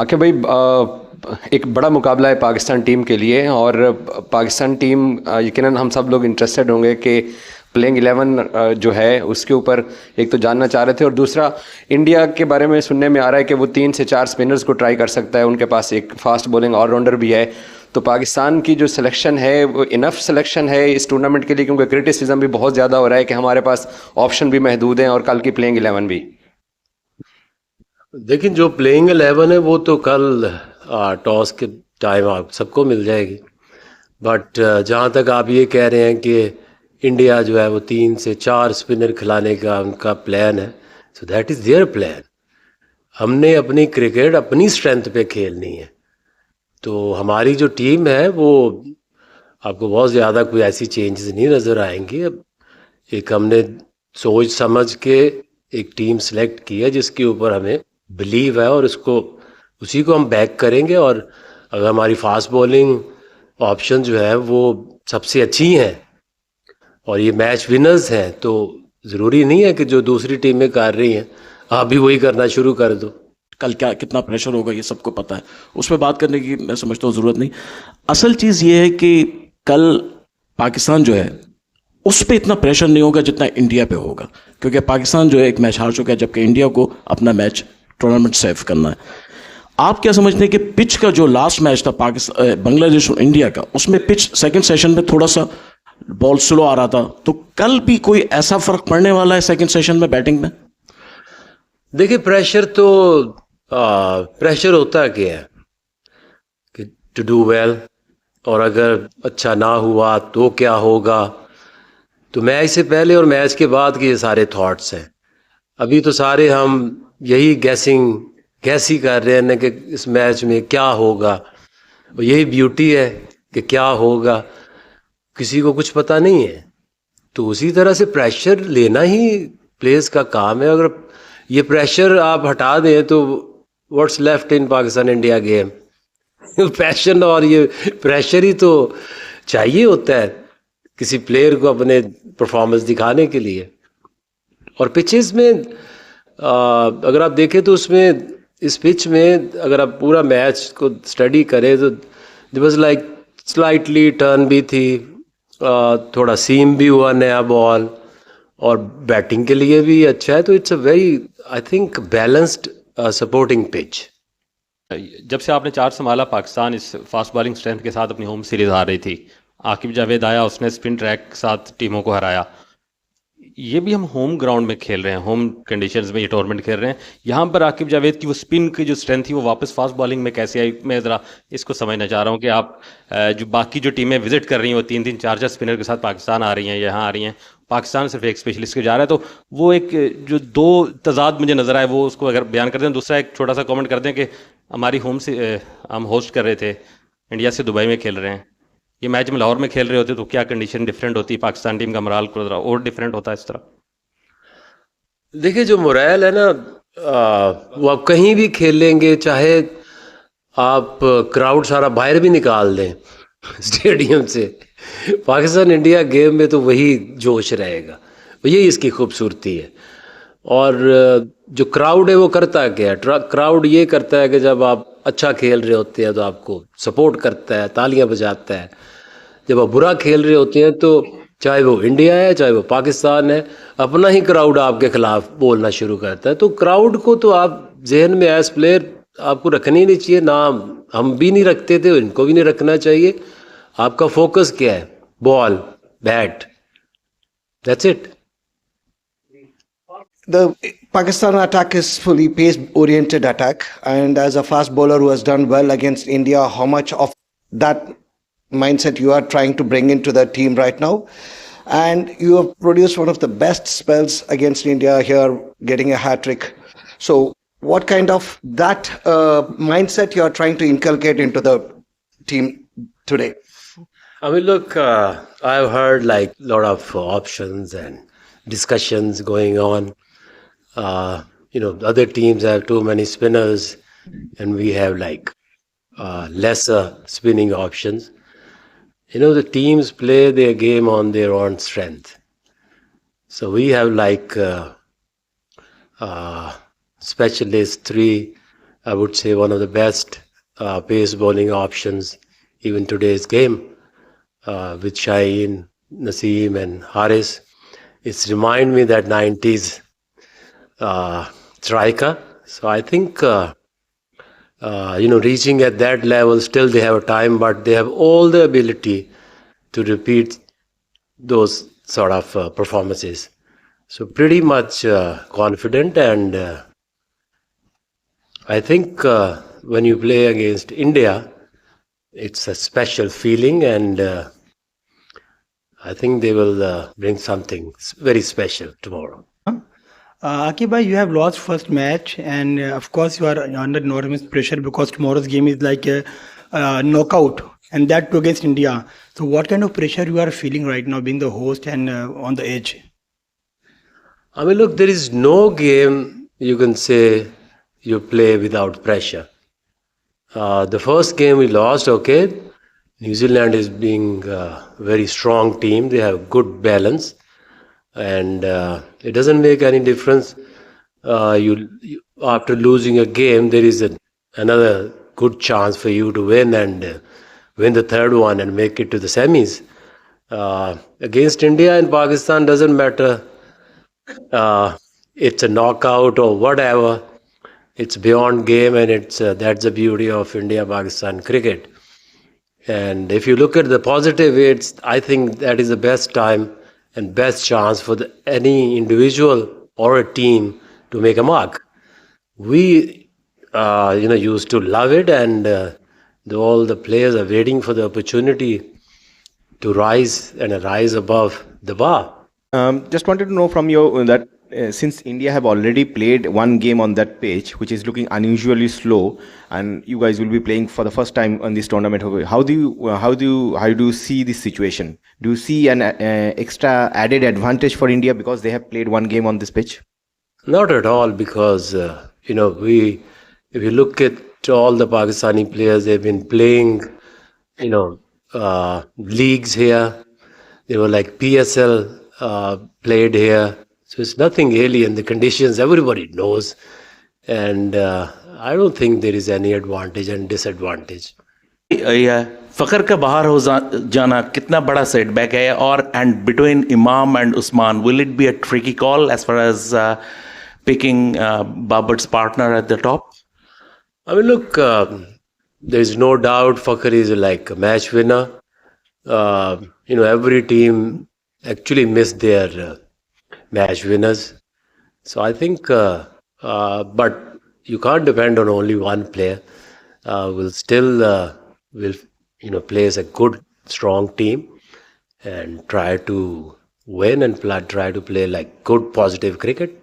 आके भाई एक बड़ा मुकाबला है पाकिस्तान टीम के लिए। और पाकिस्तान टीम यकीनन हम सब लोग इंटरेस्टेड होंगे कि प्लेइंग 11 जो है उसके ऊपर एक तो जानना चाह रहे थे, और दूसरा इंडिया के बारे में सुनने में आ रहा है कि वो 3 से 4 स्पिनर्स को ट्राई कर सकता है, उनके पास एक फास्ट बॉलिंग ऑलराउंडर भी है। तो पाकिस्तान की जो सिलेक्शन है वो इनफ सिलेक्शन है इस टूर्नामेंट के लिए, क्योंकि क्रिटिसिज्म भी बहुत ज़्यादा हो रहा है कि हमारे पास ऑप्शन भी महदूद हैं और कल की प्लेइंग 11 भी। देखिए, जो प्लेइंग 11 है वो तो कल टॉस के टाइम आप सबको मिल जाएगी। बट जहाँ तक आप ये कह रहे हैं कि इंडिया जो है वो 3 से 4 स्पिनर खिलाने का उनका प्लान है, so that is their plan. हमने अपनी क्रिकेट अपनी स्ट्रेंथ पे खेलनी है। तो हमारी जो टीम है वो आपको बहुत ज़्यादा कोई ऐसी चेंजेस नहीं नज़र आएंगी। अब एक हमने सोच समझ के एक टीम सेलेक्ट की है जिसके ऊपर हमें बिलीव है, और उसको उसी को हम बैक करेंगे। और अगर हमारी फास्ट बॉलिंग ऑप्शन जो है वो सबसे अच्छी हैं और ये मैच विनर्स हैं, तो ज़रूरी नहीं है कि जो दूसरी टीमें कर रही हैं आप भी वही करना शुरू कर दो। कल क्या कितना प्रेशर होगा ये सबको पता है, उस पर बात करने की मैं समझता हूँ ज़रूरत नहीं। असल चीज़ ये है कि कल पाकिस्तान जो है उस पर इतना प्रेशर नहीं होगा जितना इंडिया पे होगा, क्योंकि पाकिस्तान जो है एक मैच हार चुका है, जबकि इंडिया को अपना मैच टूर्नामेंट सेव करना है। आप क्या समझते हैं कि पिच का जो लास्ट मैच था पाकिस्तान बांग्लादेश और इंडिया का, उसमें पिच सेकंड सेशन में थोड़ा सा बॉल स्लो आ रहा था, तो कल भी कोई ऐसा फर्क पड़ने वाला है सेकंड सेशन में बैटिंग में? देखिए, प्रेशर होता क्या है कि टू डू वेल, और अगर अच्छा ना हुआ तो क्या होगा। तो मैच से पहले और मैच के बाद के ये सारे थॉट्स हैं। अभी तो सारे हम यही गैस ही कर रहे हैं ना कि इस मैच में क्या होगा, और यही ब्यूटी है कि क्या होगा, किसी को कुछ पता नहीं है। तो उसी तरह से प्रेशर लेना ही प्लेयर्स का काम है। अगर ये प्रेशर आप हटा दें तो what's left in Pakistan India game? Passion और ये प्रेशर ही तो चाहिए होता है किसी प्लेयर को अपने परफॉर्मेंस दिखाने के लिए। और पिचेस में अगर आप देखें तो उसमें इस पिच में अगर आप पूरा मैच को स्टडी करें तो there was like slightly turn भी थी, थोड़ा सीम भी हुआ नया बॉल, और बैटिंग के लिए भी अच्छा है। तो it's a very I think balanced supporting pitch. जब से आपने चार संभाला, पाकिस्तान इस फास्ट बॉलिंग स्ट्रेंथ के साथ अपनी होम सीरीज हार रही थी। आकिब जावेद आया, उसने स्पिन ट्रैक के साथ टीमों को हराया। ये भी हम होम ग्राउंड में खेल रहे हैं, होम कंडीशंस में ये टूर्नामेंट खेल रहे हैं। यहाँ पर आकिब जावेद की वो स्पिन की जो स्ट्रेंथ थी वो वापस फास्ट बॉलिंग में कैसे आई? मैं ज़रा इसको समझना चाह रहा हूँ कि आप जो बाकी जो टीमें विजिट कर रही हैं वो 3-3 4-4 स्पिनर के साथ पाकिस्तान आ रही हैं, यहाँ आ रही हैं। पाकिस्तान सिर्फ एक स्पेशलिस्ट के जा रहा है, तो वो एक जो दो तजाद मुझे नज़र आए वो उसको अगर बयान कर दें। दूसरा एक छोटा सा कमेंट कर दें कि हमारी होम से हम होस्ट कर रहे थे, इंडिया से दुबई में खेल रहे हैं। ये मैच में लाहौर में खेल रहे होते तो क्या कंडीशन डिफरेंट होती, पाकिस्तान टीम का मोराल को और डिफरेंट होता है इस तरह? देखिए, जो मोरल है ना, वो आप कहीं भी खेलेंगे, चाहे आप क्राउड सारा बाहर भी निकाल दें स्टेडियम से, पाकिस्तान इंडिया गेम में तो वही जोश रहेगा। यही इसकी खूबसूरती है। और जो क्राउड है वो करता क्या है? क्राउड ये करता है कि जब आप अच्छा खेल रहे होते हैं तो आपको सपोर्ट करता है, तालियां बजाता है। जब आप बुरा खेल रहे होते हैं तो चाहे वो इंडिया है चाहे वो पाकिस्तान है, अपना ही क्राउड आपके खिलाफ बोलना शुरू करता है। तो क्राउड को तो आप जहन में एज प्लेयर आपको रखनी नहीं चाहिए, ना हम भी नहीं रखते थे, इनको भी नहीं रखना चाहिए। आपका फोकस क्या है? Ball, bat, that's it. The Pakistan attack is fully pace-oriented attack, and as a fast bowler who has done well against India, how much of that mindset you are trying to bring into the team right now? And you have produced one of the best spells against India here, getting a hat trick. So, what kind of that mindset you are trying to inculcate into the team today? I mean, look, I've heard like a lot of options and discussions going on. Other teams have too many spinners and we have like lesser spinning options. The teams play their game on their own strength. So we have like specialists, 3 I would say, one of the best pace bowling options even today's game with Shaheen, Naseem and Haris. It's remind me that 90s striker. So I think reaching at that level, still they have time, but they have all the ability to repeat those sort of performances. So pretty much confident, and I think when you play against India, it's a special feeling, and I think they will bring something very special tomorrow. Akib bhai, you have lost first match, and of course you are under enormous pressure because tomorrow's game is like a knockout, and that too against India. So, what kind of pressure you are feeling right now, being the host and on the edge? I mean, look, there is no game you can say you play without pressure. The first game we lost, okay. New Zealand is being a very strong team. They have good balance, and it doesn't make any difference. After losing a game, there is another good chance for you to win and win the third one and make it to the semis. Against India and Pakistan, doesn't matter. It's a knockout or whatever. It's beyond game, and that's the beauty of India-Pakistan cricket. And if you look at the positive, I think that is the best time and best chance for any individual or a team to make a mark. We, used to love it, and all the players are waiting for the opportunity to rise above the bar. Just wanted to know from you that since India have already played one game on that pitch, which is looking unusually slow, and you guys will be playing for the first time on this tournament, how do you see this situation? Do you see an extra added advantage for India because they have played one game on this pitch? Not at all, because if you look at all the Pakistani players, they've been playing, leagues here. They were like PSL played here. So it's nothing alien. The conditions everybody knows, and I don't think there is any advantage and disadvantage. Fakhar का बाहर हो जाना कितना बड़ा setback है, और and between Imam and Usman will it be a tricky call as far as picking Babar's partner at the top? I mean, look, there is no doubt Fakhar is like a match winner. Every team actually missed their match winners. So I think, but you can't depend on only one player. We'll still play as a good, strong team and try to win and try to play like good, positive cricket.